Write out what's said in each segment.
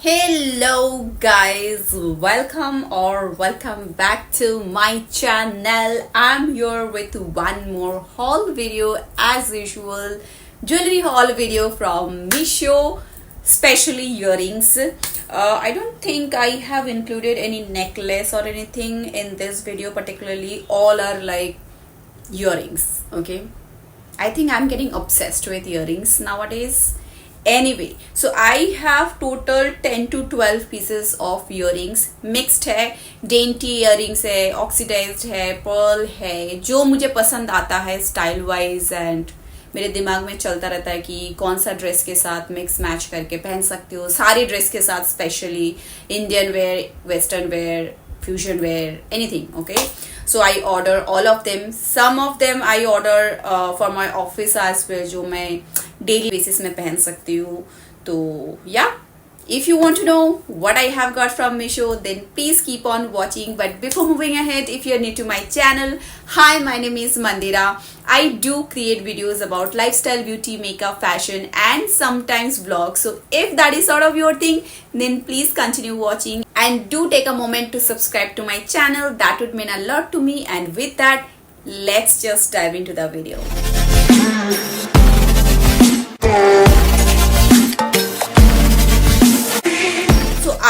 Hello guys, welcome back to my channel. I'm here with one more haul video as usual, jewelry haul video from Misho, especially earrings. I don't think I have included any necklace or anything in this video particularly. All are like earrings, okay? I think I'm getting obsessed with earrings nowadays. Anyway, so I have total 10 to 12 pieces of earrings. Mixed है, dainty earrings है, oxidized है, pearl है, जो मुझे पसंद आता है style wise and मेरे दिमाग में चलता रहता है कि कौन सा ड्रेस के साथ मिक्स मैच करके पहन सकती हो, सारी ड्रेस के साथ, specially Indian wear, western wear, fusion wear, anything. Okay, so I order all of them. Some of them I order for my office as well, जो मैं daily basis में पहन सकती हूँ. तो yeah, if you want to know what I have got from Misho, then please keep on watching. But before moving ahead, if you're new to my channel, hi, my name is Mandira. I do create videos about lifestyle, beauty, makeup, fashion, and sometimes vlogs. So if that is sort of your thing, then please continue watching and do take a moment to subscribe to my channel. That would mean a lot to me. And with that, let's just dive into the video.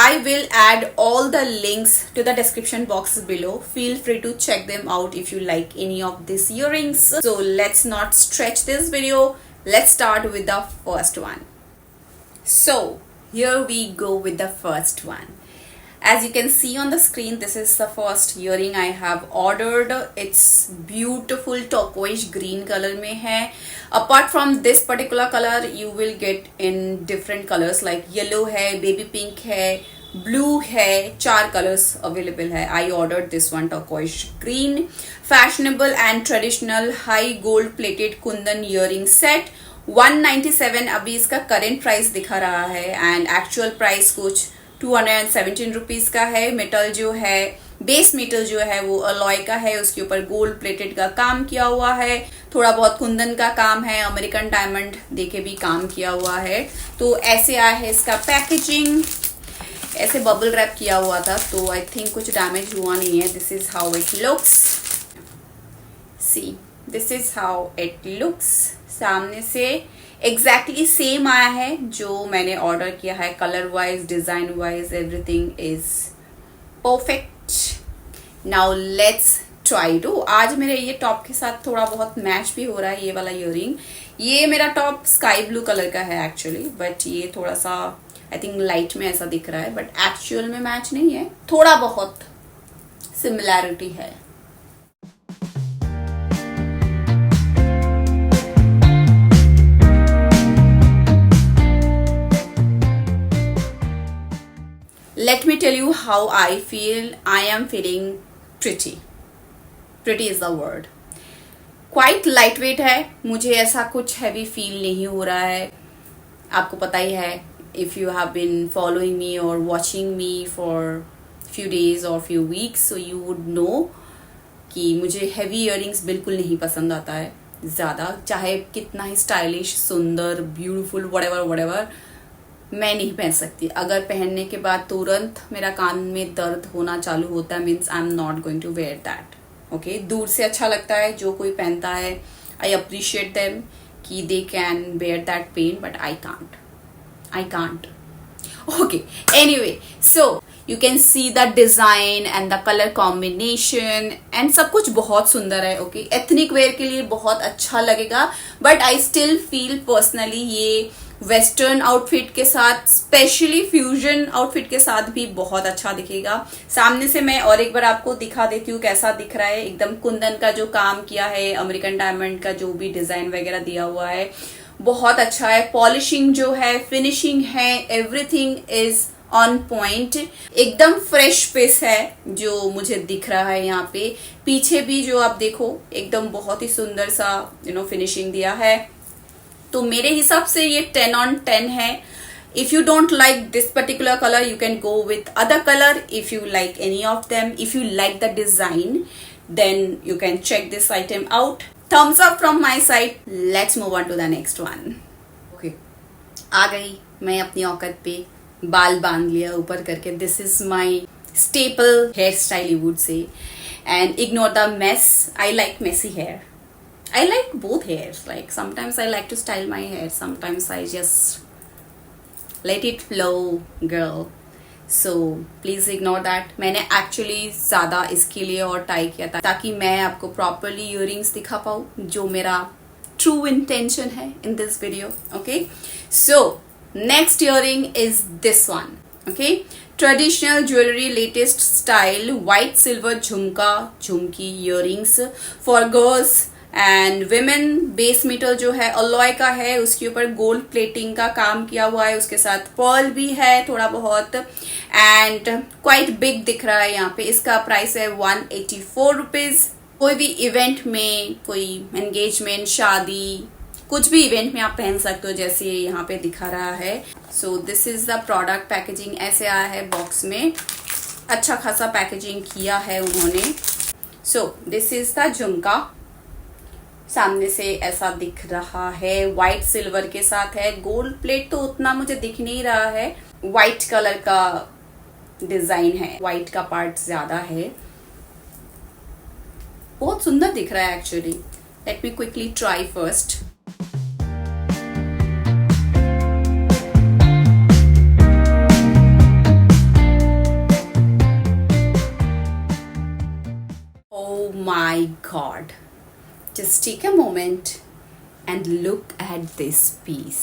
I will add all the links to the description box below. Feel free to check them out if you like any of these earrings. So let's not stretch this video. Let's start with the first one. So here we go with the first one. As you can see on the screen, this is the first earring I have ordered. It's beautiful turquoise green color में है. Apart from this particular color, you will get in different colors like yellow है, baby pink है, blue है, 4 colors available है. I ordered this one turquoise green. Fashionable and traditional high gold plated kundan earring set. 197 अभी इसका current price दिखा रहा है and actual price कुछ 217 रुपीज़ का है. मेटल जो है, बेस मेटल जो है वो अलॉय का है, उसके ऊपर गोल्ड प्लेटेड का काम किया हुआ है, थोड़ा बहुत कुंदन का काम है, अमेरिकन डायमंड देके भी काम किया हुआ है. तो ऐसे आया है इसका पैकेजिंग, ऐसे बबल रैप किया हुआ था, तो आई थिंक कुछ डैमेज हुआ नहीं है. This is how it looks. See, this is how it looks. सामने से एग्जैक्टली सेम आया है जो मैंने ऑर्डर किया है. Colour wise, design wise, everything is perfect. Now let's try to. आज मेरे ये टॉप के साथ थोड़ा बहुत मैच भी हो रहा है ये वाला इयरिंग. ये मेरा टॉप स्काई ब्लू कलर का है एक्चुअली, बट ये थोड़ा सा आई थिंक लाइट में ऐसा दिख रहा है, बट एक्चुअल में मैच नहीं है. थोड़ा बहुत सिमिलैरिटी है. Let me tell you how I feel. I am feeling pretty. Pretty is the word. Quite lightweight है. मुझे ऐसा कुछ heavy feel नहीं हो रहा है. आपको पता ही है, if you have been following me or watching me for few days or few weeks, so you would know कि मुझे heavy earrings बिल्कुल नहीं पसंद आता है ज़्यादा. चाहे कितना ही stylish, सुंदर, beautiful, whatever मैं नहीं पहन सकती. अगर पहनने के बाद तुरंत मेरा कान में दर्द होना चालू होता है, means I am not going to wear that. Okay, दूर से अच्छा लगता है जो कोई पहनता है. आई अप्रिशिएट देम कि they can bear that pain, but I can't. Okay, anyway, so you can see the design and the colour combination and सब कुछ बहुत सुंदर है. ओके, एथनिक वेयर के लिए बहुत अच्छा लगेगा, but I still feel personally ये वेस्टर्न आउटफिट के साथ, स्पेशली फ्यूजन आउटफिट के साथ भी बहुत अच्छा दिखेगा. सामने से मैं और एक बार आपको दिखा देती हूँ कैसा दिख रहा है. एकदम कुंदन का जो काम किया है, अमेरिकन डायमंड का जो भी डिजाइन वगैरह दिया हुआ है, बहुत अच्छा है. पॉलिशिंग जो है, फिनिशिंग है, एवरीथिंग इज ऑन पॉइंट. एकदम फ्रेश पीस है जो मुझे दिख रहा है यहाँ पे. पीछे भी जो आप देखो, एकदम बहुत ही सुंदर सा फिनिशिंग दिया है. तो मेरे हिसाब से ये 10 on 10 है. If you don't like this particular color, you can go with other color. If you like any of them, if you like the design, then you can check this item out. Thumbs up from my side. Let's move on to the next one. Okay, आ गई मैं अपनी औकात पे. बाल बांध लिया ऊपर करके. This is my staple hairstyle, you would say. And ignore the mess. I like messy hair. I like both hairs. Like sometimes I like to style my hair, sometimes I just let it flow, girl. So please ignore that. मैंने actually ज़्यादा इसके लिए और tie किया था ताकि मैं आपको properly earrings दिखा पाऊँ, जो मेरा true intention है in this video. Okay, so next earring is this one. Okay, traditional jewelry, latest style, white silver झुमका, झुमकी earrings for girls and women. Base metal जो है अलॉय का है, उसके ऊपर गोल्ड प्लेटिंग का काम किया हुआ है, उसके साथ पर्ल भी है थोड़ा बहुत, एंड क्वाइट बिग दिख रहा है यहाँ पे. इसका प्राइस है 184 रुपीज. कोई भी इवेंट में, कोई एंगेजमेंट, शादी, कुछ भी इवेंट में आप पहन सकते हो, जैसे यहाँ पे दिखा रहा है. सो this is the product. Packaging ऐसे आया है बॉक्स में, अच्छा खासा पैकेजिंग किया है उन्होंने. सो दिस इज द झुमका. सामने से ऐसा दिख रहा है, व्हाइट सिल्वर के साथ है. गोल्ड प्लेट तो उतना मुझे दिख नहीं रहा है, व्हाइट कलर का डिजाइन है, व्हाइट का पार्ट ज्यादा है. बहुत सुंदर दिख रहा है actually. Late me quickly try first. Oh my God. Just take a moment and look at this piece.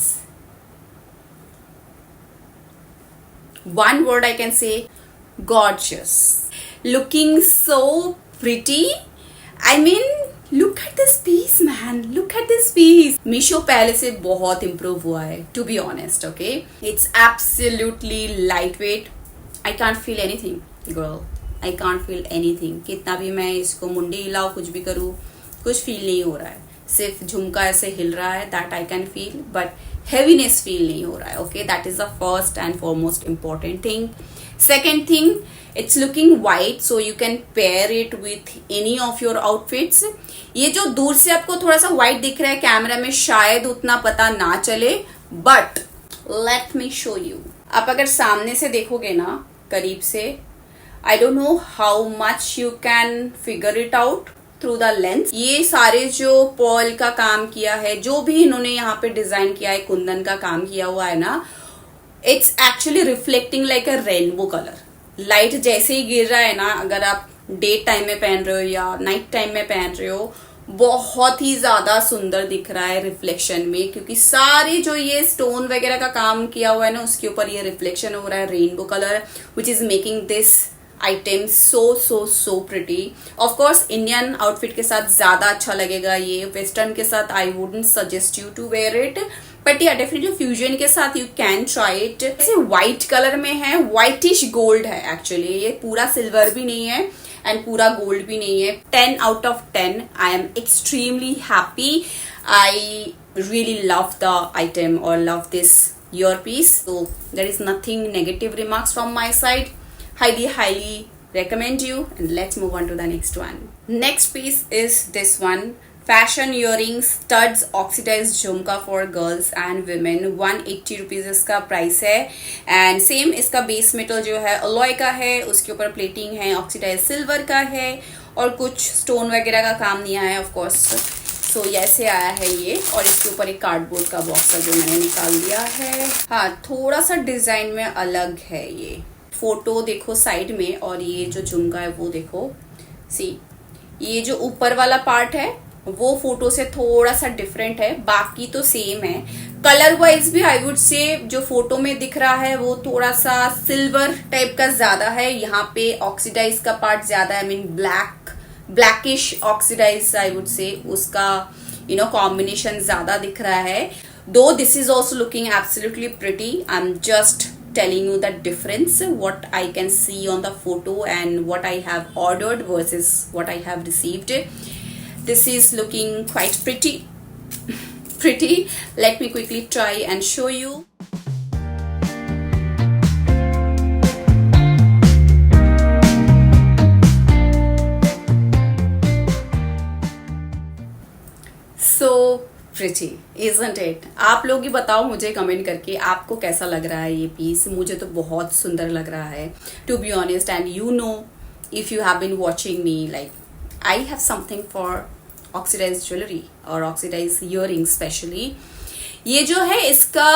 One word I can say, gorgeous. Looking so pretty. I mean, look at this piece, man. Look at this piece. Meesho पहले से बहुत improve हुआ है, to be honest, okay? It's absolutely lightweight. I can't feel anything, girl. I can't feel anything. कितना भी मैं इसको मुंडी हिलाऊं, कुछ भी करूं, कुछ फील नहीं हो रहा है. सिर्फ झुमका ऐसे हिल रहा है, that I can feel, but heaviness feel नहीं हो रहा है. Okay, that is the first and foremost important thing. Second thing, it's looking white, so you can pair it with any of your outfits. ये जो दूर से आपको थोड़ा सा व्हाइट दिख रहा है कैमरा में, शायद उतना पता ना चले, but let me show you. आप अगर सामने से देखोगे ना, करीब से, I don't know how much you can figure it out through the lens. ये सारे जो पर्ल का काम किया है, जो भी इन्होंने यहाँ पे डिजाइन किया है, कुंदन का काम किया हुआ है ना, it's actually reflecting like a rainbow colour. Light जैसे ही गिर रहा है ना, अगर आप डे टाइम में पहन रहे हो या नाइट टाइम में पहन रहे हो, बहुत ही ज्यादा सुंदर दिख रहा है रिफ्लेक्शन में, क्योंकि सारे जो ये स्टोन वगैरह का काम किया हुआ है ना, उसके ऊपर ये रिफ्लेक्शन हो रहा है rainbow colour, which is making this item so pretty. Of course Indian outfit के साथ ज्यादा अच्छा लगेगा ये. वेस्टर्न के साथ I wouldn't suggest you to wear it, but yeah definitely fusion के साथ यू कैन ट्राई इट. ऐसे व्हाइट कलर में है, व्हाइटिश गोल्ड है एक्चुअली. ये पूरा सिल्वर भी नहीं है एंड पूरा गोल्ड भी नहीं है. 10 out of 10. I am extremely happy. I really love the item और love this earpiece. So there is nothing negative remarks from my side. Highly recommend you, and let's move on to the next one. Next piece is this one. Fashion earrings, studs, oxidized झुमका for girls and women. 180 rupees इसका price है. And same इसका base metal जो है alloy का है, उसके ऊपर प्लेटिंग है ऑक्सीडाइज सिल्वर का है, और कुछ स्टोन वगैरह का काम नहीं आया है ऑफकोर्स. सो ऐसे आया है ये, और इसके ऊपर एक कार्डबोर्ड का बॉक्स है जो मैंने निकाल दिया है. हाँ, थोड़ा सा डिजाइन में अलग है ये. फोटो देखो साइड में, और ये जो झुमका है वो देखो. सी, ये जो ऊपर वाला पार्ट है वो फोटो से थोड़ा सा डिफरेंट है, बाकी तो सेम है. कलर वाइज भी आई वुड से जो फोटो में दिख रहा है वो थोड़ा सा सिल्वर टाइप का ज्यादा है. यहाँ पे ऑक्सीडाइज का पार्ट ज्यादा है, I mean blackish oxidise I would say, उसका कॉम्बिनेशन ज्यादा दिख रहा है. Though this is also looking absolutely pretty. I am just telling you the difference, what I can see on the photo and what I have ordered versus what I have received. This is looking quite pretty. Let me quickly try and show you. So pretty isn't it? आप लोग ही बताओ मुझे comment करके आपको कैसा लग रहा है ये पीस। मुझे तो बहुत सुंदर लग रहा है to be honest. And you know, if you have been watching me, like I have something for oxidized jewelry or oxidized earrings especially. ये जो है इसका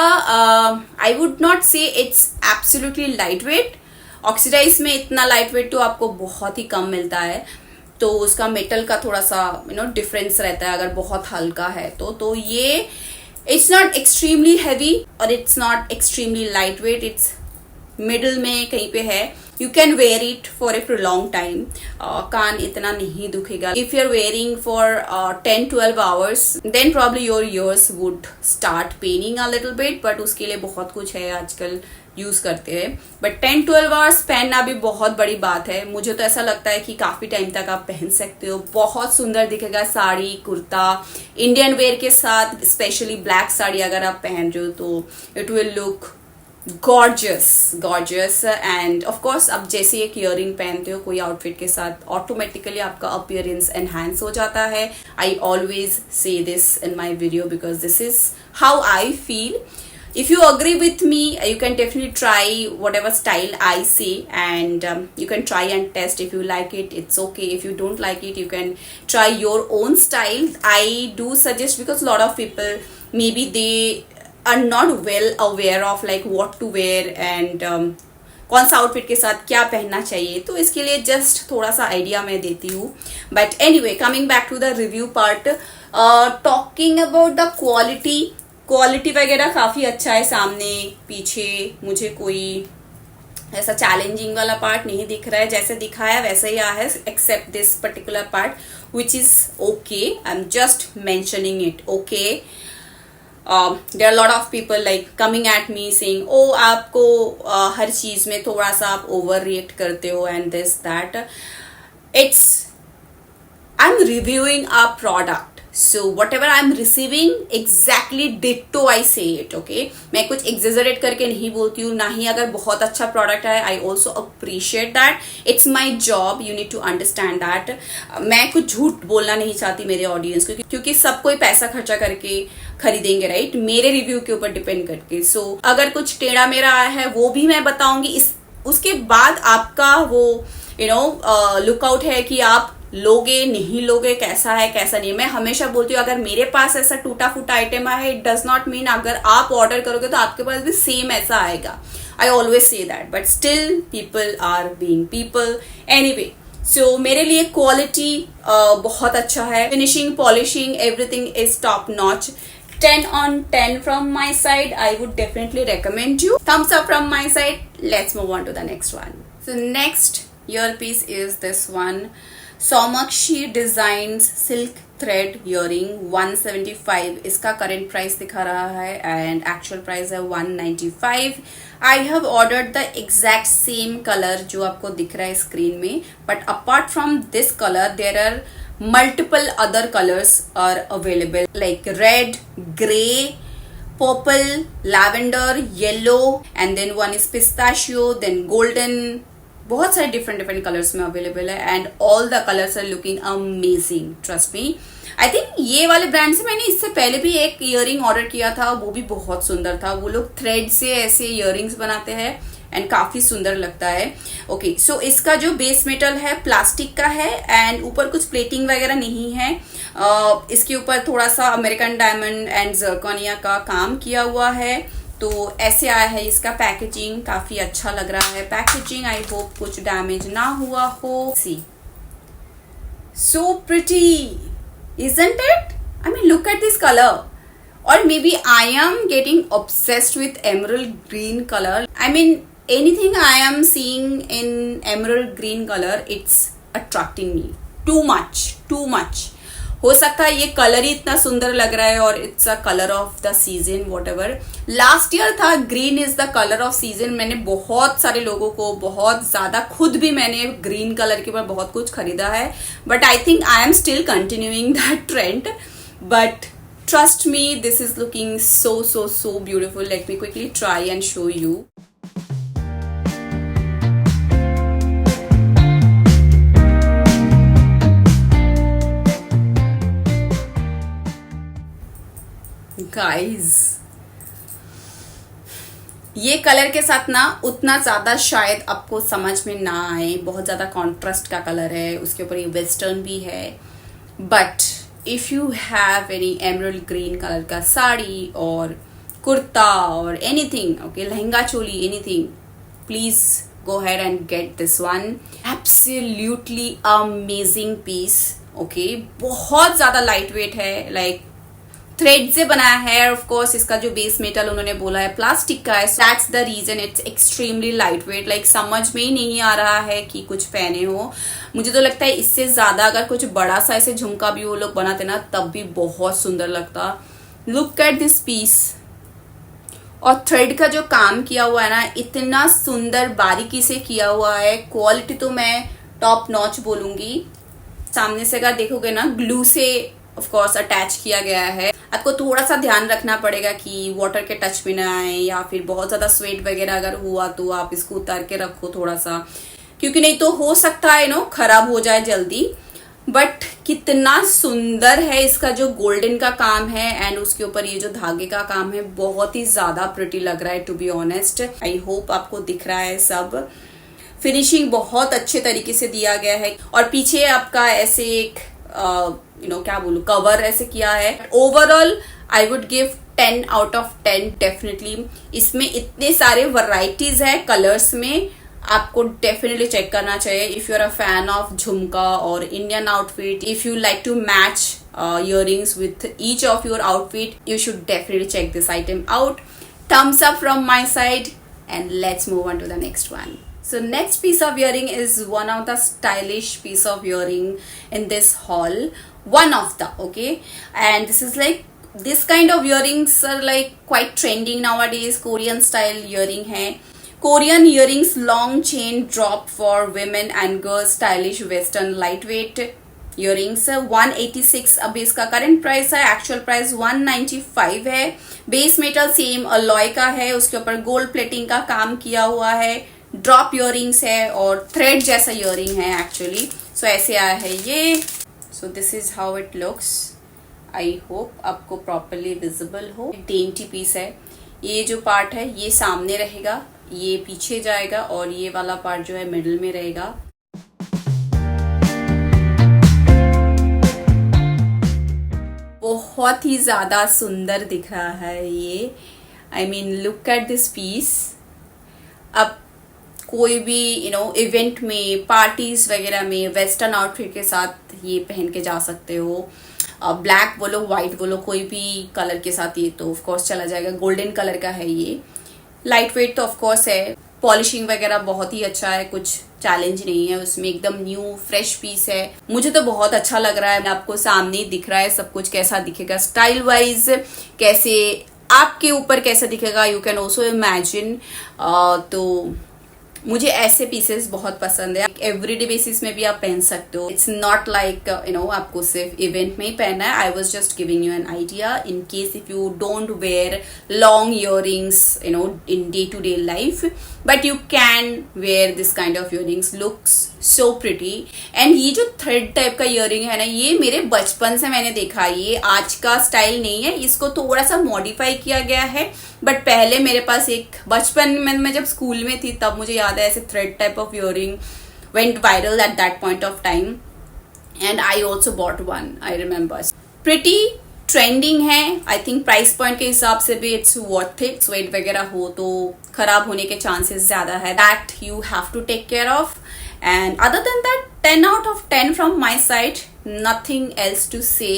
I would not say it's absolutely lightweight. Oxidise में इतना light weight तो आपको बहुत ही कम मिलता है, तो उसका मेटल का थोड़ा सा डिफरेंस रहता है अगर बहुत हल्का है तो ये इट्स नॉट एक्सट्रीमली हैवी और it's not extremely light weight, it's middle में कहीं पे है। You can wear it for a long time. कान इतना नहीं दुखेगा। If you are wearing for 10-12 hours then probably your ears would start paining a little bit, but उसके लिए बहुत कुछ है आजकल यूज करते हैं। बट 10-12 आवर्स पहनना भी बहुत बड़ी बात है। मुझे तो ऐसा लगता है कि काफी टाइम तक आप पहन सकते हो। बहुत सुंदर दिखेगा साड़ी, कुर्ता, इंडियन वेयर के साथ, स्पेशली ब्लैक साड़ी अगर आप पहन रहे हो तो it will look gorgeous. End of course आप जैसे एक इयरिंग पहनते हो कोई आउटफिट के साथ, ऑटोमेटिकली आपका अपीयरेंस एनहांस हो जाता है। आई ऑलवेज से this in my video because this is how I feel. If you agree with me, you can definitely try whatever style I say, and you can try and test. If you like it, it's okay. If you don't like it, you can try your own style. I do suggest, because a lot of people maybe they are not well aware of like what to wear and कौन सा outfit के साथ क्या पहनना चाहिए, तो इसके लिए जस्ट थोड़ा सा आइडिया मैं देती हूँ. But anyway, coming back to the review part, talking about the quality वगैरह काफ़ी अच्छा है. सामने पीछे मुझे कोई ऐसा चैलेंजिंग वाला पार्ट नहीं दिख रहा है. जैसे दिखाया वैसे ही आया है, except this particular part which is okay. I am just mentioning it, okay. There are lot of people like coming at me saying, oh आपको हर चीज में थोड़ा सा आप ओवर रिएक्ट करते हो and this that. It's I am reviewing a product, so whatever I'm receiving exactly ditto I say it, okay. मैं कुछ exaggerate करके नहीं बोलती हूँ, ना ही अगर बहुत अच्छा प्रोडक्ट है I also appreciate that. It's my job, you need to understand that. मैं कुछ झूठ बोलना नहीं चाहती मेरे ऑडियंस को, क्योंकि सब कोई पैसा खर्चा करके खरीदेंगे, राइट, मेरे रिव्यू के ऊपर डिपेंड करके. सो अगर कुछ टेढ़ा मेरा आया है वो भी मैं बताऊंगी. उसके बाद आपका वो लुकआउट है कि आप लोगे नहीं लोगे, कैसा है कैसा नहीं. मैं हमेशा बोलती हूँ, अगर मेरे पास ऐसा टूटा फूटा आइटम है, इट डज नॉट मीन अगर आप ऑर्डर करोगे तो आपके पास भी सेम ऐसा आएगा. I always say that, but still people are being people. Anyway, so मेरे लिए क्वालिटी बहुत अच्छा है. Finishing, polishing, everything is top notch. 10 on 10 from my side. I would definitely recommend you. Thumbs up from my side. Let's move on to the next one. So next earpiece is this one. Somakshi Designs Silk Thread Earring 175. इसका current price दिखा रहा है and actual price है 195. I have ordered the exact same color जो आपको दिख रहा है screen में, but apart from this color there are multiple other colors are available like red, grey, purple, lavender, yellow, and then one is pistachio, then golden. बहुत सारे different colours में available है and all the colours are looking amazing, trust me. I think ये वाले brand से मैंने इससे पहले भी एक इयरिंग ऑर्डर किया था, वो भी बहुत सुंदर था. वो लोग थ्रेड से ऐसे इयरिंग्स बनाते हैं एंड काफी सुंदर लगता है. ओके, सो इसका जो बेस मेटल है प्लास्टिक का है एंड ऊपर कुछ प्लेटिंग वगैरह नहीं है. इसके ऊपर थोड़ा सा अमेरिकन डायमंड एंड जर्कोनिया का काम किया हुआ है. तो ऐसे आया है इसका पैकेजिंग, काफी अच्छा लग रहा है पैकेजिंग. आई होप कुछ डैमेज ना हुआ हो. See, so pretty, isn't it? I mean look at this colour. और maybe I am getting obsessed with emerald green color. I mean, anything I am seeing in emerald green color, it's attracting me too much. हो सकता है ये colour ही इतना सुंदर लग रहा है और it's a colour of the season. Whatever last year था, green is the colour of season. मैंने बहुत सारे लोगों को, बहुत ज्यादा, खुद भी मैंने ग्रीन कलर के ऊपर बहुत कुछ खरीदा है. But I think I am still continuing that trend. But trust me, this is looking so beautiful. Let me quickly try and show you. Guys, ये कलर के साथ ना उतना ज्यादा शायद आपको समझ में ना आए, बहुत ज्यादा कॉन्ट्रास्ट का कलर है, उसके ऊपर ये वेस्टर्न भी है, but if you have any emerald green colour का साड़ी और कुर्ता और anything, okay, lehenga choli, anything, please go ahead and get this one. Absolutely amazing piece. Okay, बहुत ज्यादा लाइट वेट है, लाइक थ्रेड से बनाया है. ऑफ कोर्स इसका जो बेस मेटल उन्होंने बोला है प्लास्टिक का है, so that's the reason it's extremely lightweight. Like समझ में ही नहीं आ रहा है कि कुछ पहने हो. मुझे तो लगता है इससे ज्यादा अगर कुछ बड़ा सा ऐसे झुमका भी वो लोग बनाते ना तब भी बहुत सुंदर लगता. Look at this piece. और थ्रेड का जो काम किया हुआ है ना, इतना सुंदर बारीकी से किया हुआ है. क्वालिटी तो मैं टॉप नॉच बोलूंगी. सामने से अगर देखोगे ना, ग्लू से ऑफ कोर्स अटैच किया गया है. आपको थोड़ा सा ध्यान रखना पड़ेगा कि वाटर के टच में ना आए, या फिर बहुत ज्यादा स्वेट वगैरह अगर हुआ तो आप इसको उतार के रखो थोड़ा सा, क्योंकि नहीं तो हो सकता है खराब हो जाए जल्दी. बट कितना सुंदर है इसका जो गोल्डन का काम है एंड उसके ऊपर ये जो धागे का काम है, बहुत ही ज्यादा प्रिटी लग रहा है to be honest. I hope आपको दिख रहा है सब. फिनिशिंग बहुत अच्छे तरीके से दिया गया है और पीछे आपका ऐसे एक क्या बोलूं, कवर ऐसे किया है. Overall I would give 10 out of 10 definitely. इसमें इतने सारे वैरायटीज है कलर्स में, आपको डेफिनेटली चेक करना चाहिए. If you are a fan of jhumka और Indian outfit, if you like to match earrings with each of your outfit, you should definitely check this item out. Thumbs up from my side and let's move on to the next one. So next piece of earring is one of the stylish piece of earring in this haul. One of the, okay, and this is like this kind of earrings are like quite trending nowadays. Korean style earring है. Korean earrings long chain drop for women and girls, stylish western lightweight earrings. 186 अभी इसका current price है. Actual price 195 है. Base metal same alloy का है, उसके ऊपर gold plating का काम किया हुआ है. ड्रॉप इयरिंग्स है और थ्रेड जैसा इयरिंग है एक्चुअली. सो ऐसे आया है ये. सो this is how it looks. I hope आपको प्रॉपरली विजिबल हो. डेंटी पीस है. ये जो पार्ट है ये सामने रहेगा, ये पीछे जाएगा और ये वाला पार्ट जो है मिडिल में रहेगा. बहुत ही ज्यादा सुंदर दिख रहा है ये. I mean look at this piece. अब कोई भी इवेंट में, पार्टीज वगैरह में वेस्टर्न आउटफिट के साथ ये पहन के जा सकते हो. ब्लैक बोलो, व्हाइट बोलो, कोई भी कलर के साथ ये तो ऑफ कोर्स चला जाएगा. गोल्डन कलर का है ये. लाइट वेट तो ऑफ कोर्स है. पॉलिशिंग वगैरह बहुत ही अच्छा है, कुछ चैलेंज नहीं है उसमें. एकदम न्यू फ्रेश पीस है. मुझे तो बहुत अच्छा लग रहा है. आपको सामने ही दिख रहा है सब कुछ कैसा दिखेगा स्टाइल वाइज, कैसे आपके ऊपर कैसा दिखेगा यू कैन ऑल्सो इमेजिन. तो मुझे ऐसे पीसेस बहुत पसंद है. एवरीडे बेसिस में भी आप पहन सकते हो. इट्स नॉट लाइक आपको सिर्फ इवेंट में ही पहनना है. I was just giving you an idea in case if you don't wear long earrings in day to day life, but you can wear this kind of earrings. Looks so pretty. And ये जो thread type का earring है ना, ये मेरे बचपन से मैंने देखा. ये आज का स्टाइल नहीं है, इसको थोड़ा सा मॉडिफाई किया गया है. बट पहले मेरे पास एक बचपन में मैं जब स्कूल में थी तब मुझे याद है ऐसे thread type of earring went viral at that point of time and I also bought one. I remember. Pretty trending है. I think price point के हिसाब से भी it's worth it. Sweat वगैरह हो तो खराब होने के chances ज़्यादा है. That you have to take care of. And other than that, 10 out of 10 from my side. Nothing else to say.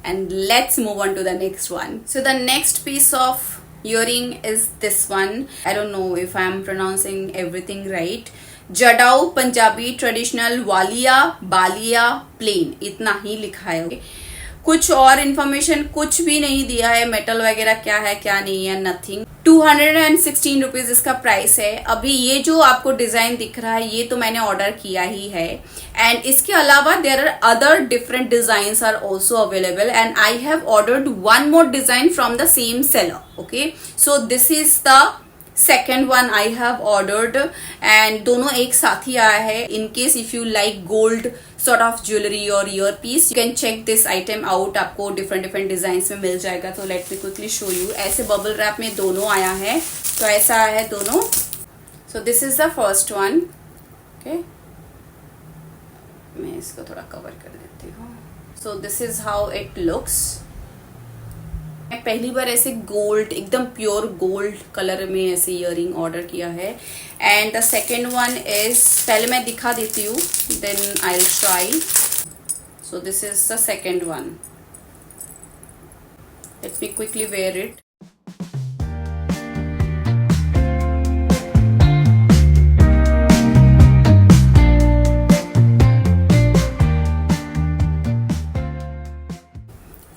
And let's move on to the next one. So the next piece of earring is this one. I don't know if I'm pronouncing everything right. जडाऊ Punjabi traditional वालिया बालिया plain, इतना ही लिखा है. कुछ और information कुछ भी नहीं दिया है. मेटल वगैरह क्या है क्या नहीं है, नथिंग. 216 रुपीज इसका प्राइस है. अभी ये जो आपको डिजाइन दिख रहा है ये तो मैंने ऑर्डर किया ही है. एंड इसके अलावा there are other different designs are also available and I have ordered one more design from the same seller. Okay, so this is the second one I have ordered and दोनों एक साथ ही आया है. In case if you like gold sort of jewelry or earpiece. You can check this item out. आपको different design में मिल जाएगा. तो let me quickly show you. ऐसे बबल रैप में दोनों आया है. तो ऐसा है दोनों. So this is the first one. Okay. मैं इसको थोड़ा कवर कर देती हूँ. So this is how it looks. मैं पहली बार ऐसे गोल्ड, एकदम प्योर गोल्ड कलर में ऐसे ईयरिंग ऑर्डर किया है. And the second one is, पहले मैं दिखा देती हूँ, then I will try. So this is the second one. Let me quickly wear it.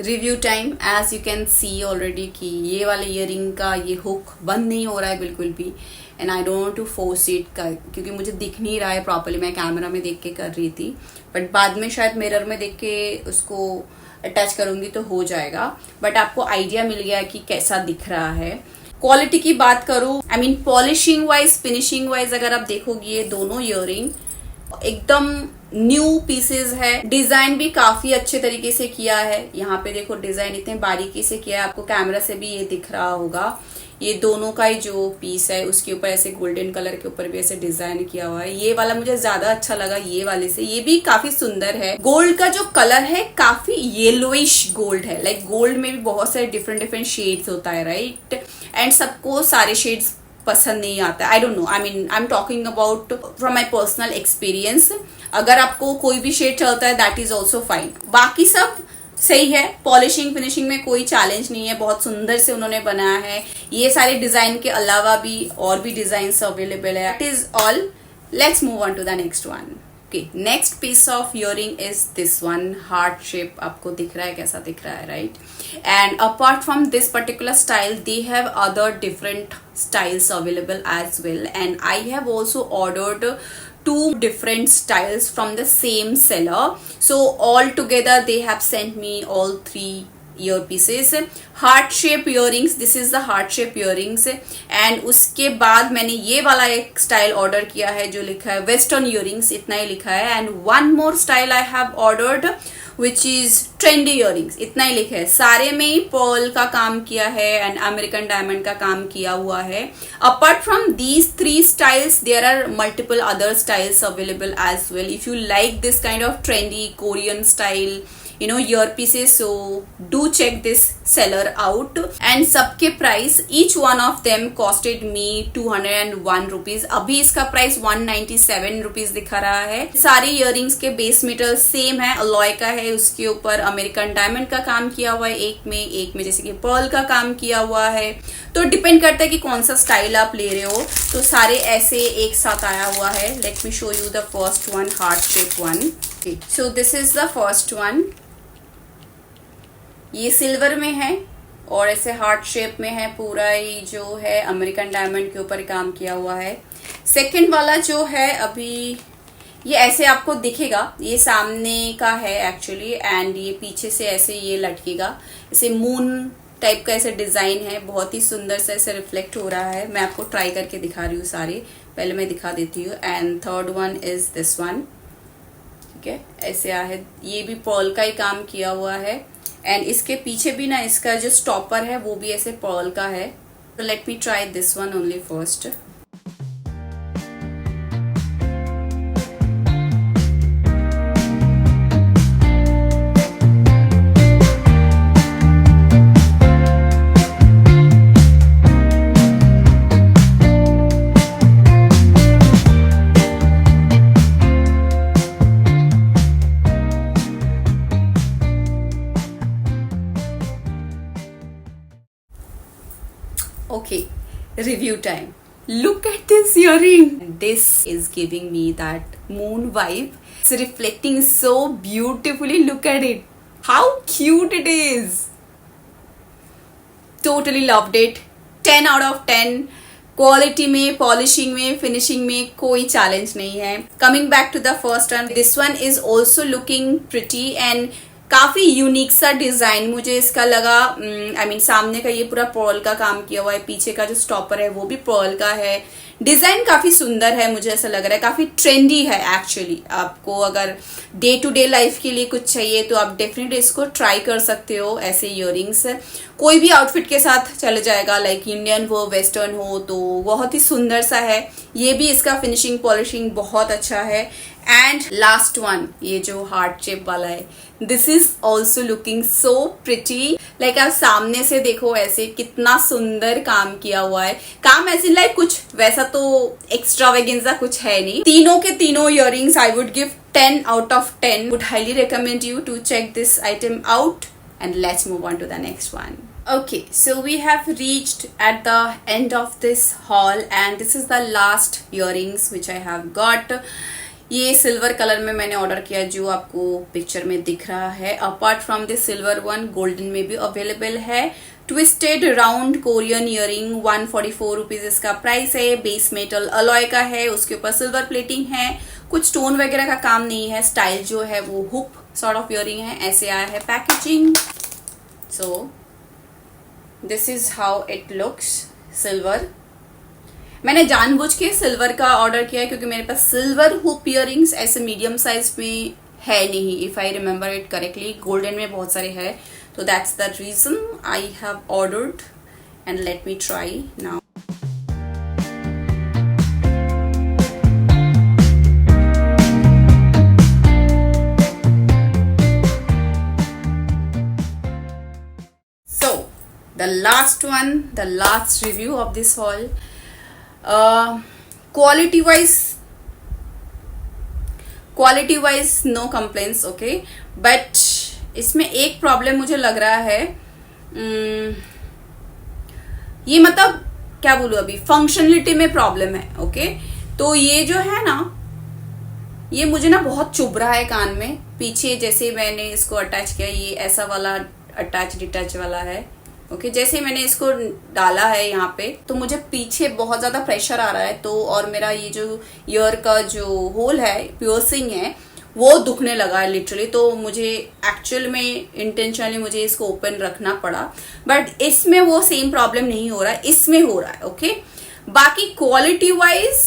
Review time. As you can see already कि ये वाले ईयरिंग का ये हुक बंद नहीं हो रहा है बिल्कुल भी. And I don't want to force it, क्योंकि मुझे दिख नहीं रहा है प्रॉपर्ली. मैं कैमरा में देख के कर रही थी, बट बाद में शायद मिरर में देख के उसको अटैच करूंगी तो हो जाएगा. बट आपको आइडिया मिल गया कि कैसा दिख रहा है. क्वालिटी की बात करूँ, I mean polishing wise, finishing wise अगर आप देखोगे, ये दोनों ईयरिंग एकदम न्यू पीसेस है. डिजाइन भी काफी अच्छे तरीके से किया है. यहाँ पे देखो डिजाइन इतने बारीकी से किया है, आपको कैमरा से भी ये दिख रहा होगा. ये दोनों का ही जो पीस है उसके ऊपर ऐसे गोल्डन कलर के ऊपर भी ऐसे डिजाइन किया हुआ है. ये वाला मुझे ज्यादा अच्छा लगा ये वाले से. ये भी काफी सुंदर है. गोल्ड का जो कलर है काफी येलोइश गोल्ड है. लाइक गोल्ड में भी बहुत सारे डिफरेंट शेड्स होता है, राइट. एंड सबको सारे शेड्स पसंद नहीं आता. I don't know, I mean I am talking about from my personal experience. अगर आपको कोई भी शेड चलता है दैट इज ऑल्सो फाइन. बाकी सब सही है. पॉलिशिंग फिनिशिंग में कोई चैलेंज नहीं है. बहुत सुंदर से उन्होंने बनाया है. ये सारे डिजाइन के अलावा भी और भी डिजाइन अवेलेबल है. That is all. Let's move on to the next one. Okay, next piece of earring is this one. Heart shape आपको दिख रहा है, कैसा दिख रहा है, right. And apart from this particular style they have other different styles available as well, and I have also ordered 2 different styles from the same seller. So all together they have sent me all 3 earpieces. heart shape earrings, this is the heart shape earrings. and उसके बाद मैंने ये वाला एक style order किया है जो लिखा है वेस्टर्न earrings, इतना ही लिखा है. And one more style I have ordered which is trendy earrings, इतना ही लिखा है. सारे में ही पर्ल का काम किया है एंड अमेरिकन डायमंड का काम किया हुआ है. Apart from these 3 styles there are multiple other styles available as well. If you like this kind of trendy Korean style earpieces, so do check this seller out. and सबके price each one of them costed me 201 rupees. अभी इसका price 197 rupees दिखा रहा है. सारे earrings के base metal same है, alloy का है. उसके ऊपर अमेरिकन डायमंड का काम किया हुआ है एक में जैसे कि पर्ल का काम किया हुआ है. तो डिपेंड करता है कि कौन सा स्टाइल आप ले रहे हो. तो सारे ऐसे एक साथ आया हुआ है. Let me show you the first one, heart shape one. So this is the first one. ये सिल्वर में है और ऐसे हार्ट शेप में है. पूरा ही जो है अमेरिकन डायमंड के ऊपर काम किया हुआ है. सेकंड वाला जो है अभी ये ऐसे आपको दिखेगा, ये सामने का है एक्चुअली. एंड ये पीछे से ऐसे ये लटकेगा, ऐसे मून टाइप का ऐसे डिजाइन है. बहुत ही सुंदर से ऐसे रिफ्लेक्ट हो रहा है. मैं आपको ट्राई करके दिखा रही हूँ सारे. पहले मैं दिखा देती हूँ. And third one is this one. ठीक है, ऐसे है. ये भी पर्ल का ही काम किया हुआ है. एंड इसके पीछे भी ना इसका जो स्टॉपर है वो भी ऐसे पर्ल का है. तो late me try this one only first. Okay, review time. Look at this earring. This is giving me that moon vibe. It's reflecting so beautifully. Look at it. How cute it is. Totally loved it. 10 out of 10. Quality में, polishing में, finishing में कोई challenge नहीं है. Coming back to the first one, this one is also looking pretty and काफी unique सा design मुझे इसका लगा. आई मीन सामने का ये पूरा पर्ल का काम किया हुआ है. पीछे का जो स्टॉपर है वो भी पर्ल का है. डिजाइन काफी सुंदर है, मुझे ऐसा लग रहा है काफी ट्रेंडी है एक्चुअली। आपको अगर डे टू डे लाइफ के लिए कुछ चाहिए तो आप डेफिनेटली इसको ट्राई कर सकते हो। ऐसे इयररिंग्स कोई भी आउटफिट के साथ चल जाएगा, लाइक इंडियन हो वेस्टर्न हो, तो बहुत ही सुंदर सा है। ये भी इसका फिनिशिंग पॉलिशिंग बहुत अच्छा है। एंड लास्ट वन, ये जो हार्ट शेप वाला है, this is also looking so pretty. Like आप सामने से देखो ऐसे कितना सुंदर काम किया हुआ है। काम ऐसे लाइक कुछ वैसा तो एक्स्ट्रावेगेंजा कुछ है नहीं। तीनों के तीनों earrings I would give 10 out of 10. Would highly recommend you to check this item out, and let's move on to the next one. Okay, so we have reached at the end of this haul, and this is the last earrings which I have got. ये silver colour में मैंने order किया जो आपको picture में दिख रहा है। Apart from this silver one, golden में भी अवेलेबल है। Twisted round Korean earring, 144 rupees इसका प्राइस है। बेस मेटल अलॉय का है, उसके ऊपर सिल्वर प्लेटिंग है, कुछ स्टोन वगैरह का काम नहीं है। स्टाइल जो है वो हुक सॉर्ट ऑफ इयरिंग है। ऐसे आया है packaging. So this is how it looks. Silver, मैंने जानबूझ के सिल्वर का ऑर्डर किया है क्योंकि मेरे पास सिल्वर हुक इयरिंग्स ऐसे मीडियम साइज में है नहीं, if I remember it correctly. Golden में बहुत सारे है, तो that's the reason I have ordered, and let me try now. So the last one, the last review of this haul. Quality wise no complaints, okay, but इसमें एक problem मुझे लग रहा है। ये मतलब क्या बोलूं, अभी फंक्शनलिटी में प्रॉब्लम है, ओके। तो ये जो है ना, ये मुझे ना बहुत चुभ रहा है कान में पीछे। जैसे मैंने इसको अटैच किया, ये ऐसा वाला अटैच डिटैच वाला है, ओके। जैसे मैंने इसको डाला है यहाँ पे, तो मुझे पीछे बहुत ज्यादा प्रेशर आ रहा है। तो और मेरा ये जो ईयर का जो होल है, पियर्सिंग है, वो दुखने लगा है लिटरली। तो मुझे एक्चुअल में इंटेंशनली मुझे इसको ओपन रखना पड़ा, बट इसमें वो सेम प्रॉब्लम नहीं हो रहा है, इसमें हो रहा है, ओके। बाकी quality wise,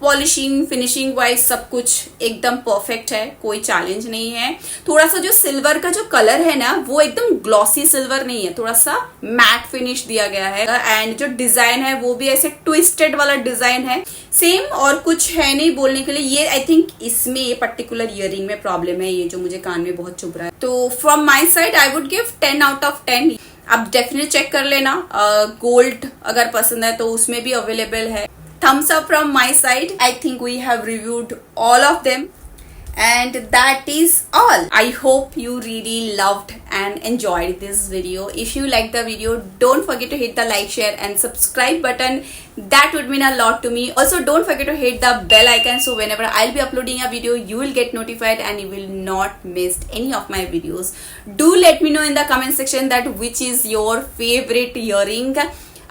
polishing, finishing wise सब कुछ एकदम परफेक्ट है, कोई चैलेंज नहीं है। थोड़ा सा जो सिल्वर का जो कलर है ना, वो एकदम ग्लॉसी सिल्वर नहीं है, थोड़ा सा मैट फिनिश दिया गया है। एंड जो डिजाइन है वो भी ऐसे ट्विस्टेड वाला डिजाइन है, सेम, और कुछ है नहीं बोलने के लिए। ये आई थिंक इसमें ये पर्टिकुलर इयरिंग में प्रॉब्लम है, ये जो मुझे कान में बहुत चुभ रहा है। तो from my side I would give 10 out of 10। आप डेफिनेटली चेक कर लेना। गोल्ड अगर पसंद है तो उसमें भी अवेलेबल है। Thumbs up from my side. I think we have reviewed all of them, and that is all. I hope you really loved and enjoyed this video. If you like the video, don't forget to hit the like, share and subscribe button. That would mean a lot to me. Also, don't forget to hit the bell icon, so whenever I'll be uploading a video, you will get notified and you will not miss any of my videos. Do let me know in the comment section that which is your favorite earring.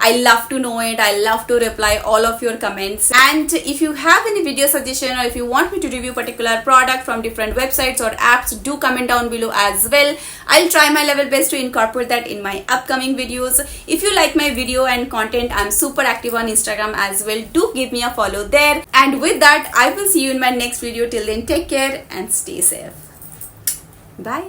I love to know it. I love to reply all of your comments. And if you have any video suggestion, or if you want me to review particular product from different websites or apps, do comment down below as well. I'll try my level best to incorporate that in my upcoming videos. If you like my video and content, I'm super active on Instagram as well. Do give me a follow there. And with that, I will see you in my next video. Till then, take care and stay safe. Bye.